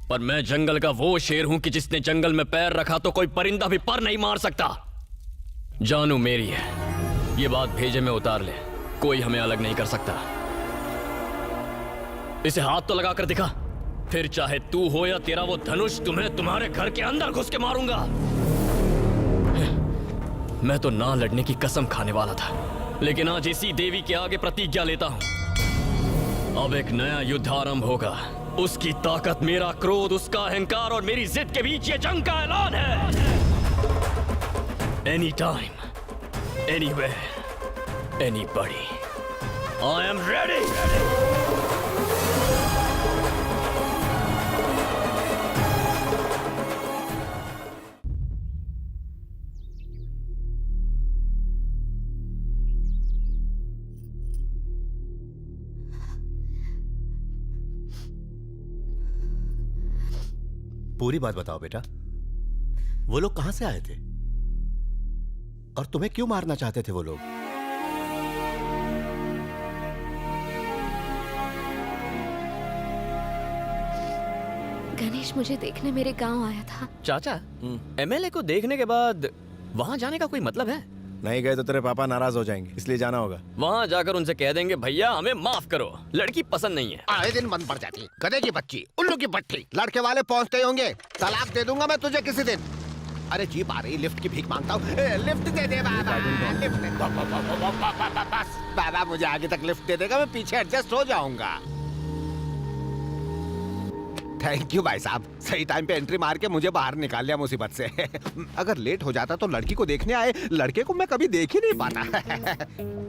पर मैं जंगल का वो शेर हूं कि जिसने जंगल में पैर रखा तो कोई परिंदा भी पर नहीं मार सकता। जानू मेरी है, ये बात भेजे में उतार ले, कोई हमें अलग नहीं कर सकता। इसे हाथ तो लगा कर दिखा, फिर चाहे तू हो या तेरा वो धनुष, तुम्हें तुम्हारे घर के अंदर घुस के मारूंगा। मैं तो ना लड़ने की कसम खाने वाला था, लेकिन आज इसी देवी के आगे प्रतिज्ञा लेता हूं। अब एक नया युद्ध आरंभ होगा। उसकी ताकत, मेरा क्रोध, उसका अहंकार और मेरी जिद के बीच ये जंग का ऐलान है। Any time, anywhere, anybody, I am ready. पूरी बात बताओ बेटा, वो लोग कहां से आए थे और तुम्हें क्यों मारना चाहते थे वो लोग? गणेश मुझे देखने मेरे गांव आया था। चाचा, एमएलए को देखने के बाद वहां जाने का कोई मतलब है? नहीं गए तो तेरे पापा नाराज हो जाएंगे, इसलिए जाना होगा। वहाँ जाकर उनसे कह देंगे भैया हमें माफ करो, लड़की पसंद नहीं है। आए दिन बंद पड़ जाती, गधे की बच्ची, उल्लू की पट्टी। लड़के वाले पहुंचते ही होंगे, तलाक दे दूंगा मैं तुझे किसी दिन। अरे जीप आ रही, लिफ्ट की भीख मांगता हूँ। लिफ्ट दे दे बाबा, लिफ्ट दे। बस बाबा मुझे आगे तक लिफ्ट दे देगा, मैं पीछे एडजस्ट हो जाऊंगा। थैंक यू भाई साहब, सही टाइम पे एंट्री मार के मुझे बाहर निकाल लिया मुसीबत से। अगर लेट हो जाता तो लड़की को देखने आए लड़के को मैं कभी देख ही नहीं पाता।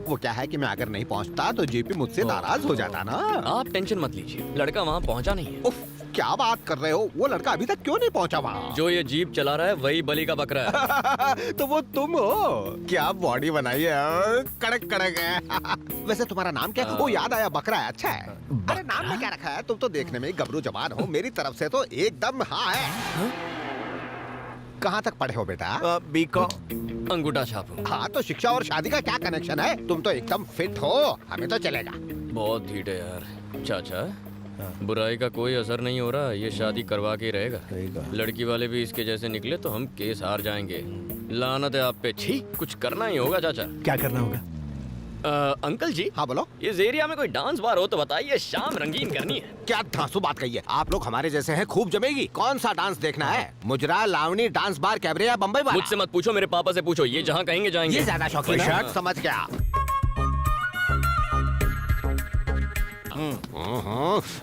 वो क्या है कि मैं अगर नहीं पहुंचता तो जीपी मुझसे नाराज हो जाता ना। आप टेंशन मत लीजिए, लड़का वहाँ पहुँचा नहीं है। उफ, क्या बात कर रहे हो? वो लड़का अभी तक क्यों नहीं पहुंचा वहाँ? जो ये जीप चला रहा है वही बलि का बकरा है। तो वो तुम हो? क्या बॉडी बनाई है, कड़क कड़क है। वैसे तुम्हारा नाम क्या? वो याद आया, बकरा है। अच्छा है। अरे नाम में क्या रखा है? तुम तो देखने में गबरू जवान हो, मेरी तरफ से तो एकदम हाँ है। कहाँ तक पढ़े हो बेटा? बीकॉम। अंगूठा छाप। हाँ तो शिक्षा और शादी का क्या कनेक्शन है? तुम तो एकदम फिट हो, हमें तो चलेगा। बहुत ढीठ है यार। चाचा, बुराई का कोई असर नहीं हो रहा, ये शादी करवा के रहेगा। लड़की वाले भी इसके जैसे निकले तो हम केस हार जाएंगे। लानत है आप पे। छी, कुछ करना ही होगा चाचा। क्या करना होगा? अंकल जी। हाँ बोलो। इस एरिया में कोई डांस बार हो तो बताइए, शाम रंगीन करनी है। क्या धांसू बात कही है? आप लोग हमारे जैसे हैं, खूब जमेगी। कौन सा डांस देखना है? मुजरा, लावनी, डांस बार, कैबरे या बम्बई बार? मुझसे मत पूछो, मेरे पापा से पूछो, ये जहाँ कहेंगे जाएंगे। ये ज्यादा शौकीन है। शर्ट समझ गया।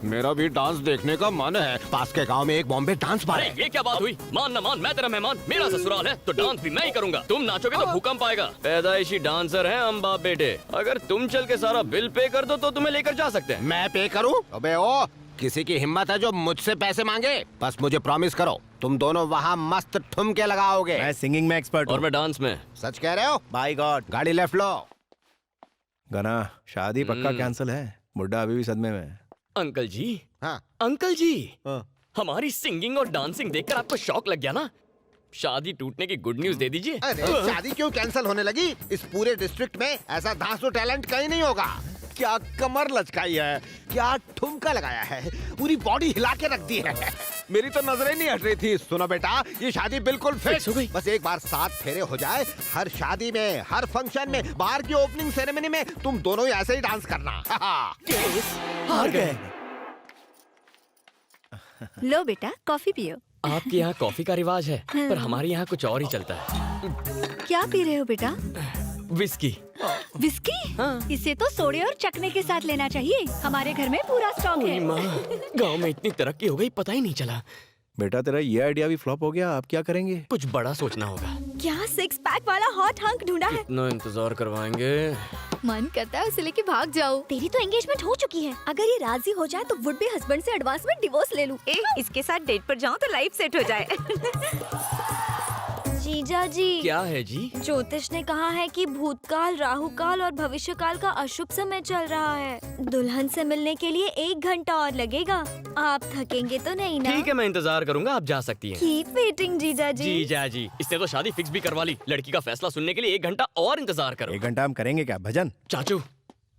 मेरा भी डांस देखने का मन है। पास के गांव में एक बॉम्बे डांस बार है। ये क्या बात हुई? मान न मान, मैं तेरा मेहमान, मेरा ससुराल है तो डांस भी मैं ही करूंगा। तुम नाचोगे तो भूकंप आएगा। पैदाइशी डांसर हैं हम बाप बेटे। अगर तुम चल के सारा बिल पे कर दो तो तुम्हें लेकर जा सकते हैं। मैं पे करूं? अबे ओ, किसी की हिम्मत है जो मुझसे पैसे मांगे? बस मुझे प्रॉमिस करो, तुम दोनों वहाँ मस्त ठुमके लगाओगे। मैं सिंगिंग में एक्सपर्ट और हूँ। मैं डांस में। सच कह रहे हो? By God. गाड़ी लेफ्ट लो। गना, शादी पक्का कैंसिल है, बुड्ढा अभी भी सदमे में है। अंकल जी। हाँ। अंकल जी, हाँ। हमारी सिंगिंग और डांसिंग देखकर आपको शौक लग गया ना? शादी टूटने की गुड न्यूज दे दीजिए। अरे शादी क्यों कैंसिल होने लगी? इस पूरे डिस्ट्रिक्ट में ऐसा धांसू टैलेंट कहीं नहीं होगा। क्या कमर लचकाई है, क्या ठुमका लगाया है, पूरी बॉडी हिला के रख दी है। मेरी तो नजरें नहीं हट रही थी। सुनो बेटा, ये शादी बिल्कुल फिक्स हो गई। बस एक बार 7 फेरे हो जाए, हर शादी में, हर फंक्शन में, बाहर की ओपनिंग सेरेमनी में तुम दोनों ही ऐसे ही डांस करना। हार गए। लो बेटा, कॉफी पियो। आपके यहाँ कॉफी का रिवाज है, पर हमारे यहाँ कुछ और ही चलता है। क्या पी रहे हो बेटा? विस्की। विस्की? हाँ। इसे तो सोडे और चखने के साथ लेना चाहिए। हमारे घर में पूरा स्टॉक है। माँ, गाँव में इतनी तरक्की हो गई, पता ही नहीं चला। बेटा तेरा ये आइडिया भी फ्लॉप हो गया, आप क्या करेंगे? कुछ बड़ा सोचना होगा। क्या 6 पैक वाला हॉट हंक ढूंढा है? इतना इंतजार करवाएंगे। मन करता है उसे लेके भाग जाओ। तेरी तो एंगेजमेंट हो चुकी है। अगर ये राजी हो जाए तो वुड बी हस्बैंड से एडवांस में डिवोर्स ले लूं। इसके साथ डेट पर जाऊं तो लाइफ सेट हो जाए। जीजा जी। क्या है जी? ज्योतिष ने कहा है कि भूतकाल, राहुकाल और भविष्यकाल का अशुभ समय चल रहा है। दुल्हन से मिलने के लिए 1 घंटा और लगेगा। आप थकेंगे तो नहीं ना? ठीक है, मैं इंतजार करूंगा, आप जा सकती हैं। कीप वेटिंग जीजा जी। जीजा जी, इसने तो शादी फिक्स भी करवा ली। लड़की का फैसला सुनने के लिए 1 घंटा और इंतजार करो। 1 घंटा हम करेंगे क्या भजन? चाचू,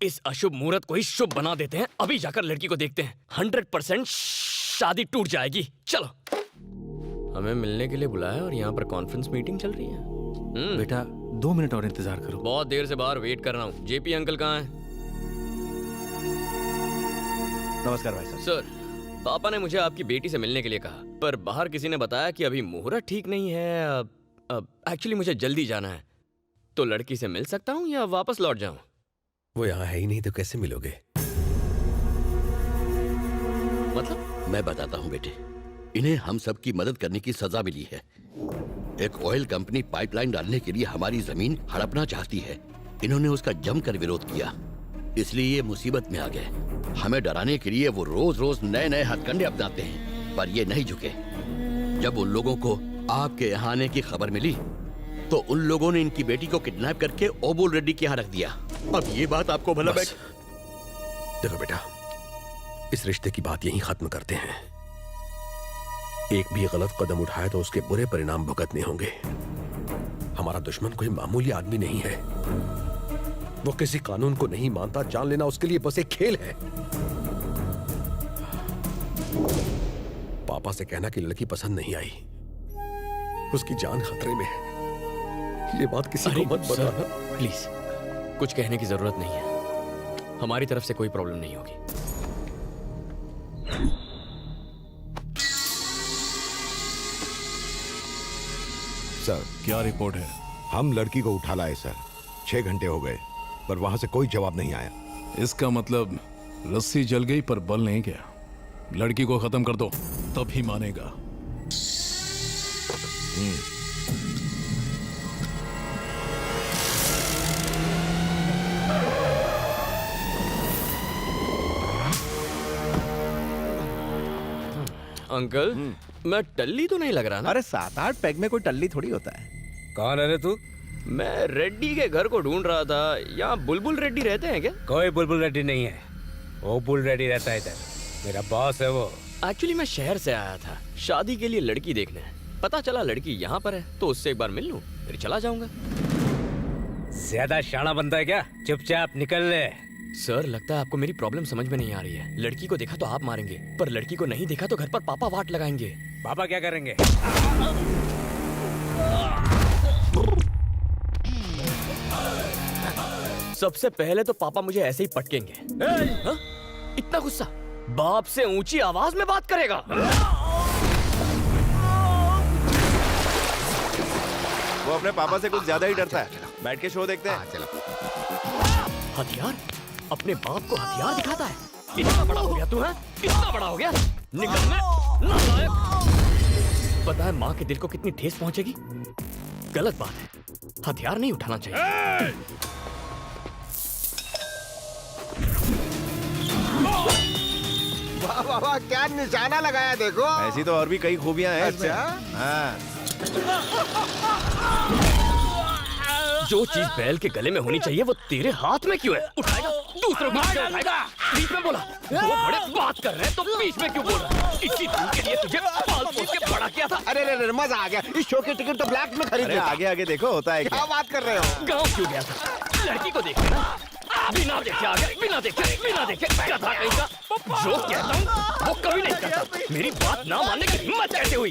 इस अशुभ मुहूर्त को ही शुभ बना देते हैं। अभी जाकर लड़की को देखते हैं। 100% शादी टूट जाएगी। चलो। हमें मिलने के लिए बुलाया और यहाँ पर कॉन्फ्रेंस मीटिंग चल रही है। बेटा 2 मिनट और इंतजार करो। बहुत देर से बाहर वेट कर रहा हूँ। जेपी अंकल कहाँ हैं? नमस्कार भाई साहब। सर, पापा ने मुझे आपकी बेटी से मिलने के लिए कहा, पर बाहर किसी ने बताया कि अभी मुहूर्त ठीक नहीं है। अब एक्चुअली मुझे जल्दी जाना है, तो लड़की से मिल सकता हूँ या वापस लौट जाऊँ? वो यहाँ है ही नहीं तो कैसे मिलोगे? मतलब? मैं बताता हूँ बेटे, इन्हें हम सब की मदद करने की सजा मिली है। एक ऑयल कंपनी पाइपलाइन डालने के लिए हमारी जमीन हड़पना चाहती है। इन्होंने उसका जमकर विरोध किया, इसलिए ये मुसीबत में आ गए। हमें डराने के लिए वो रोज रोज नए नए हथकंडे अपनाते हैं, पर ये नहीं झुके। जब उन लोगों को आपके यहाँ आने की खबर मिली तो उन लोगों ने इनकी बेटी को किडनैप करके ओबुल रेड्डी के यहाँ रख दिया। अब ये बात आपको भला बस। देखो बेटा, इस रिश्ते की बात यहीं खत्म करते हैं। एक भी गलत कदम उठाए तो उसके बुरे परिणाम भुगतने होंगे। हमारा दुश्मन कोई मामूली आदमी नहीं है। वो किसी कानून को नहीं मानता। जान लेना उसके लिए बस एक खेल है। पापा से कहना कि लड़की पसंद नहीं आई, उसकी जान खतरे में है। ये बात किसी को मत बताना प्लीज। कुछ कहने की जरूरत नहीं है, हमारी तरफ से कोई प्रॉब्लम नहीं होगी। सर, क्या रिपोर्ट है? हम लड़की को उठा लाए सर। 6 घंटे हो गए पर वहां से कोई जवाब नहीं आया। इसका मतलब रस्सी जल गई पर बल नहीं गया। लड़की को खत्म कर दो, तब ही मानेगा। अंकल, मैं टल्ली तो नहीं लग रहा ना? अरे 7-8 पैग में कोई टल्ली थोड़ी होता है। कौन है रे तू? मैं रेड्डी के घर को ढूंढ रहा था। यहाँ बुलबुल रेड्डी रहते हैं क्या? कोई बुलबुल रेड्डी नहीं है, वो बुल रेड्डी रहता है इधर। मेरा बॉस है वो। एक्चुअली मैं शहर से आया था शादी के लिए लड़की देखने। पता चला लड़की यहाँ पर है, तो उससे एक बार मिल लूं, फिर चला जाऊंगा। ज्यादा शाना बनता है क्या? चुपचाप निकल ले। सर, लगता है आपको मेरी प्रॉब्लम समझ में नहीं आ रही है। लड़की को देखा तो आप मारेंगे, पर लड़की को नहीं देखा तो घर पर पापा वाट लगाएंगे। पापा क्या करेंगे? सबसे पहले तो पापा मुझे ऐसे ही पटकेंगे। हाँ? इतना गुस्सा? बाप से ऊंची आवाज में बात करेगा? वो अपने पापा से कुछ ज्यादा ही डरता है। बैठ के शो देखते हैं। हथियार? अपने बाप को हथियार दिखाता है? इतना बड़ा हो गया तू, है? इतना बड़ा हो गया? निकल मैं नालायक। पता है माँ के दिल को कितनी ठेस पहुंचेगी? गलत बात है, हथियार नहीं उठाना चाहिए। वाह वाह वाह, क्या निशाना लगाया देखो। ऐसी तो और भी कई खूबियां हैं इसमें। अच्छा? हाँ। जो चीज बैल के गले में होनी चाहिए वो तेरे हाथ में क्यों है? उठाएगा, दूसरों को क्यों उठाएगा? बीच में बोला। वो बड़े बात कर रहे हैं तो बीच में क्यों बोल रहा? इसी दिन के लिए तुझे पाल पोस के बड़ा किया था। अरे रे रे, मजा आ गया। इस शो की टिकट तो ब्लैक में खरीद अरे लेता। आगे आगे देखो होता है क्या क्या। बात कर रहे हो? गाँव क्यों गया था? लड़की को देखने ना? बिना देखे आ गए, बिना देखे गधा कहीं का। जो कहता हूँ वो कभी नहीं करता। मेरी बात ना मानने की हिम्मत कैसे हुई?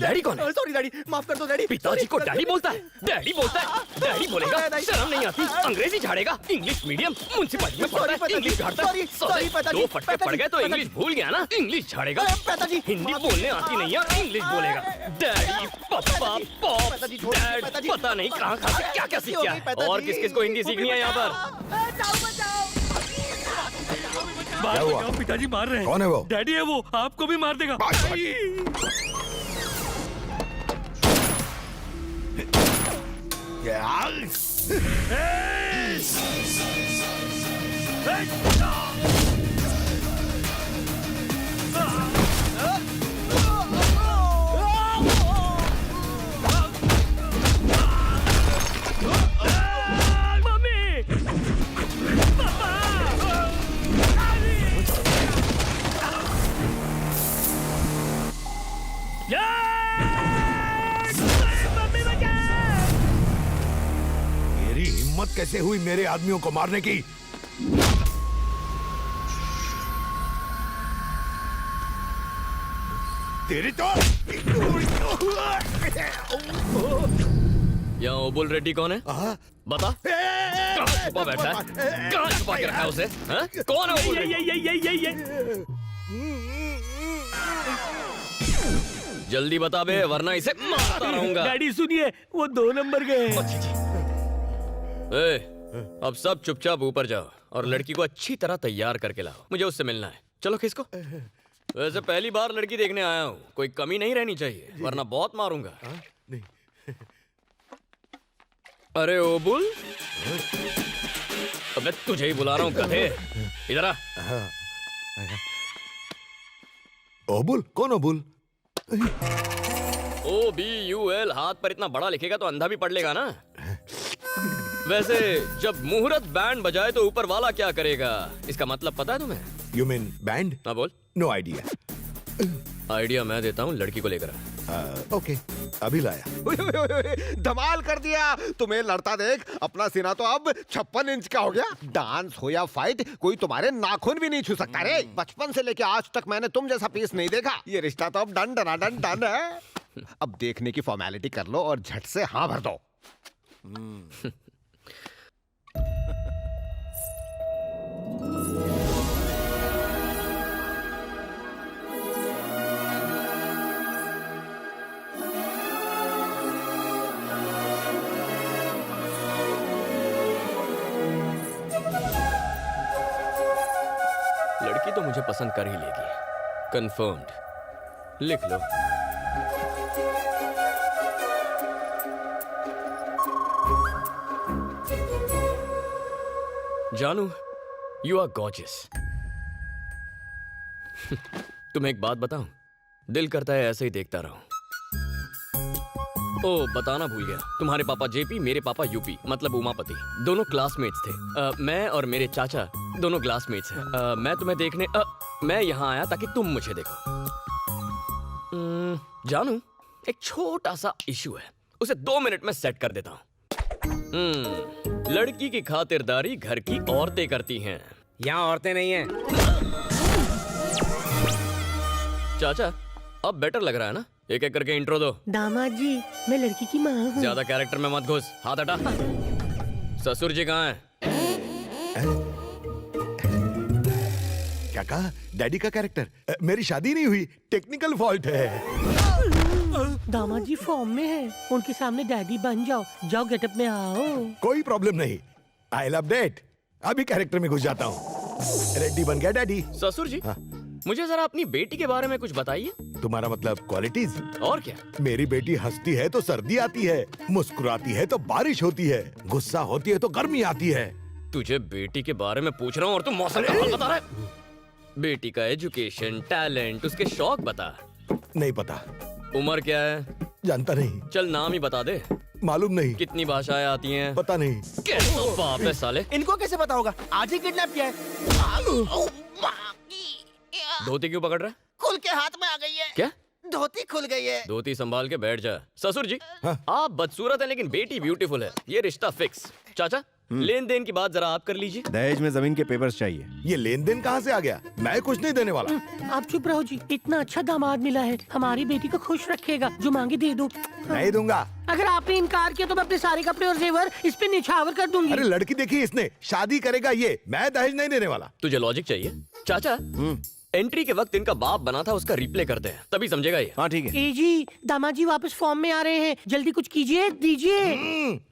डैडी कौन है? सॉरी डैडी, माफ कर दो डैडी। पिताजी को डैडी बोलता है? डैडी बोलता है? डैडी बोलेगा? शर्म नहीं आती? अंग्रेजी झाड़ेगा? इंग्लिश मीडियम म्युनिसिपैलिटी में पढ़ता है, इंग्लिश झाड़ता है। दो फटके पड़ गए तो इंग्लिश भूल गया ना? इंग्लिश झाड़ेगा? हिंदी बोलने आती नहीं है, इंग्लिश बोलेगा। डैडी, पापा, पॉप, डैड, पता नहीं कहाँ से क्या क्या सीख गया है। और किस किस को हिंदी सीखनी है यहाँ पर? क्या हुआ? पिताजी मार रहे हैं। कौन है वो? डैडी है वो, आपको भी मार देगा। मेरी हिम्मत कैसे हुई मेरे आदमियों को मारने की? तेरी तो यहाँ ओबुल रेड्डी कौन है? बता। कहाँ छुपा बैठा है? कहाँ छुपा के रखा है उसे? हाँ? कौन है ओबुल रेड्डी? जल्दी बता बे, वरना इसे मारता रहूंगा। डैडी सुनिए, वो 2 नंबर गए हैं। ए, अब सब चुपचाप ऊपर जाओ और लड़की को अच्छी तरह तैयार करके लाओ। मुझे उससे मिलना है। चलो खिसको। वैसे पहली बार लड़की देखने आया हूँ, कोई कमी नहीं रहनी चाहिए, वरना बहुत मारूंगा। नहीं। अरे ओबुल, अबे तुझे ही बुला रहा हूँ गधे। इधर आ। ओबुल? कौन ओबुल? OBUL हाथ पर इतना बड़ा लिखेगा तो अंधा भी पढ़ लेगा ना। वैसे जब मुहूर्त बैंड बजाए तो ऊपर वाला क्या करेगा, इसका मतलब पता है तुम्हें? You mean band? हाँ बोल। No idea. आइडिया मैं देता हूँ, लड़की को लेकर आ। ओके, अभी लाया। धमाल कर दिया। तुम्हें लड़ता देख अपना सीना तो अब 56 इंच का हो गया। डांस हो या फाइट, कोई तुम्हारे नाखून भी नहीं छू सकता रे। बचपन से लेके आज तक मैंने तुम जैसा पीस नहीं देखा। ये रिश्ता तो अब डन डन डन है। अब देखने की फॉर्मेलिटी कर लो और झट से हाँ भर दो। लड़की तो मुझे पसंद कर ही लेगी, कंफर्म्ड। लिख लो। जानू, यू आर गॉर्जियस। तुम्हें एक बात बताऊं, दिल करता है ऐसे ही देखता रहूं। ओ, बताना भूल गया, तुम्हारे पापा जेपी, मेरे पापा यूपी, मतलब उमापति, दोनों क्लासमेट्स थे। मैं और मेरे चाचा दोनों क्लासमेट्स हैं। मैं तुम्हें देखने मैं यहाँ आया ताकि तुम मुझे देखो। जानू, एक छोटा सा इशू है, उसे 2 मिनट में सेट कर देता हूँ। लड़की की खातिरदारी घर की औरतें करती हैं। यहाँ औरतें नहीं हैं। चाचा, अब बेटर लग रहा है ना? एक एक करके इंट्रो दो। दामाद जी, मैं लड़की की माँ हूँ। ज्यादा कैरेक्टर में मत घुस, हाथ हटा। ससुर जी कहाँ हैं? क्या कहा? डैडी का कैरेक्टर? मेरी शादी नहीं हुई, टेक्निकल फॉल्ट है। दामाद जी फॉर्म में है, उनके सामने डैडी बन जाओ। जाओ गेटअप में आओ। कोई प्रॉब्लम नहीं, आई लव दैट। अभी कैरेक्टर में घुस जाता हूँ। रेडी बन गया डैडी। ससुर जी, हाँ? मुझे जरा अपनी बेटी के बारे में कुछ बताइए। तुम्हारा मतलब क्वालिटीज? और क्या? मेरी बेटी हंसती है तो सर्दी आती है, मुस्कुराती है तो बारिश होती है, गुस्सा होती है तो गर्मी आती है। तुझे बेटी के बारे में पूछ रहा हूँ और तू मौसम का हाल बता रहा है। बेटी का एजुकेशन, टैलेंट, उसके शौक बता। नहीं पता। उम्र क्या है? जानता नहीं। चल नाम ही बता दे। मालूम नहीं। कितनी भाषाएं आती हैं? पता नहीं। कैसा बाप है साले। इनको कैसे पता होगा? आज ही किडनैप किया है। धोती क्यों पकड़ रहा है? खुल के हाथ में आ गई है। क्या? धोती खुल गई है। धोती संभाल के बैठ जा। ससुर जी, हाँ? आप बदसूरत हैं लेकिन बेटी ब्यूटीफुल है, ये रिश्ता फिक्स। चाचा, लेन देन की बात जरा आप कर लीजिए। दहेज में जमीन के पेपर्स चाहिए। ये लेन देन कहाँ से आ गया? मैं कुछ नहीं देने वाला। आप चुप रहो जी, इतना अच्छा दामाद मिला है, हमारी बेटी को खुश रखेगा। जो मांगे दे दो। नहीं दूंगा। अगर आपने इनकार किया तो मैं अपने सारे कपड़े और जेवर इस पे निछावर कर दूंगी। अरे लड़की देखी इसने, शादी करेगा ये, मैं दहेज नहीं देने वाला। तुझे लॉजिक चाहिए? चाचा, एंट्री के वक्त इनका बाप बना था, उसका रिप्ले करते हैं, तभी समझेगा ये। हाँ ठीक है। ए जी, दामाद जी वापस फॉर्म में आ रहे हैं, जल्दी कुछ कीजिए, दीजिए।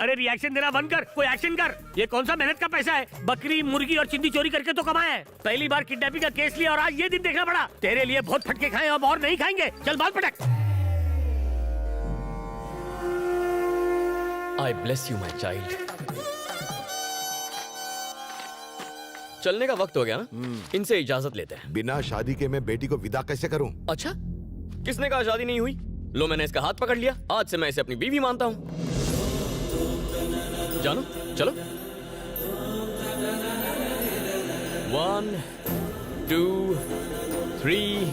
अरे रिएक्शन देना बंद कर, कोई एक्शन कर। ये कौन सा मेहनत का पैसा है? बकरी, मुर्गी और चिंदी चोरी करके तो कमाया है। पहली बार किडनैपिंग का केस लिया और आज ये दिन देखना पड़ा। तेरे लिए बहुत फटके खाए, अब और नहीं खाएंगे। चल बाल पटक। आई ब्लेस यू माई चाइल्ड। चलने का वक्त हो गया ना, इनसे इजाजत लेते हैं। बिना शादी के मैं बेटी को विदा कैसे करूं? अच्छा, किसने कहा शादी नहीं हुई? लो, मैंने इसका हाथ पकड़ लिया, आज से मैं इसे अपनी बीवी मानता हूं। जानो, चलो। 1 2 3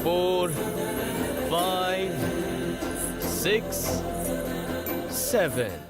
4 5 6 7